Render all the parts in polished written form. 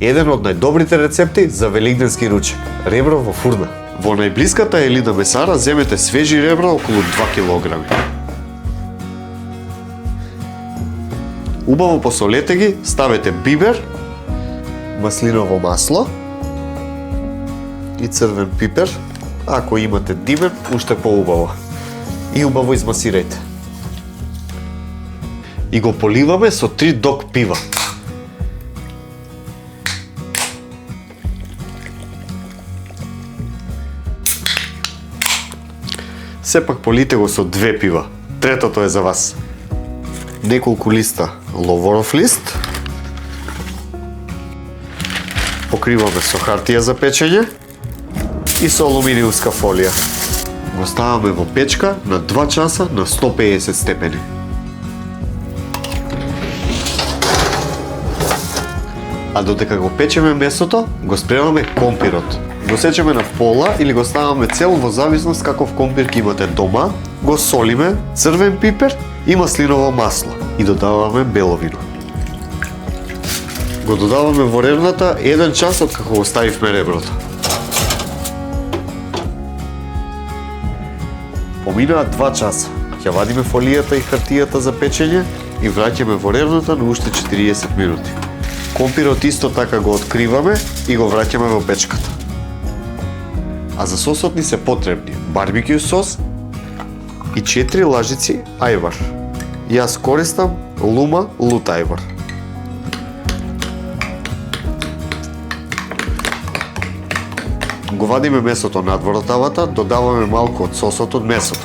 Еден од најдобрите рецепти за велигденски ручек – ребро во фурна. Во најблиската Елина месара земете свежи ребра околу 2 килограми. Убаво посолете ги, ставете бибер, маслиново масло и црвен пипер, ако имате димен, уште поубаво. И убаво измасирајте. И го поливаме со 3 док пива. Сепак полите го со 2 пива. Третото е за вас. Неколку листа ловоров лист. Покриваме со хартија за печење и со алуминиумска фолија. Го ставаме во печка на 2 часа на 150 степени. А додека го печеме месото, го спремаме компирот. Го сечеме на пола или го ставаме цел во зависност каков компир ќе имате дома, го солиме, црвен пипер и маслиново масло и додаваме бело вино. Го додаваме во ребрата 1 час од како го ставивме реброто. Поминаат 2 часа. Ќе вадиме фолијата и хартијата за печење и враќаме во ребрата на уште 40 минути. Компирот исто така го откриваме и го враќаме во печката. А за сосот ни се потребни барбекю сос и 4 лажици ајвар. Јас користам Luma лут ајвар. Го вадиме месото надвор од тавата, додаваме малку од сосот од месото.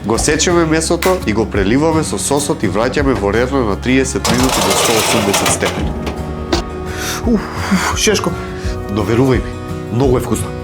Го сечеме месото и го преливаме со сосот и враќаме во рерна на 30 минути до 180 степени. Шешко, но верувај ми, многу е вкусно.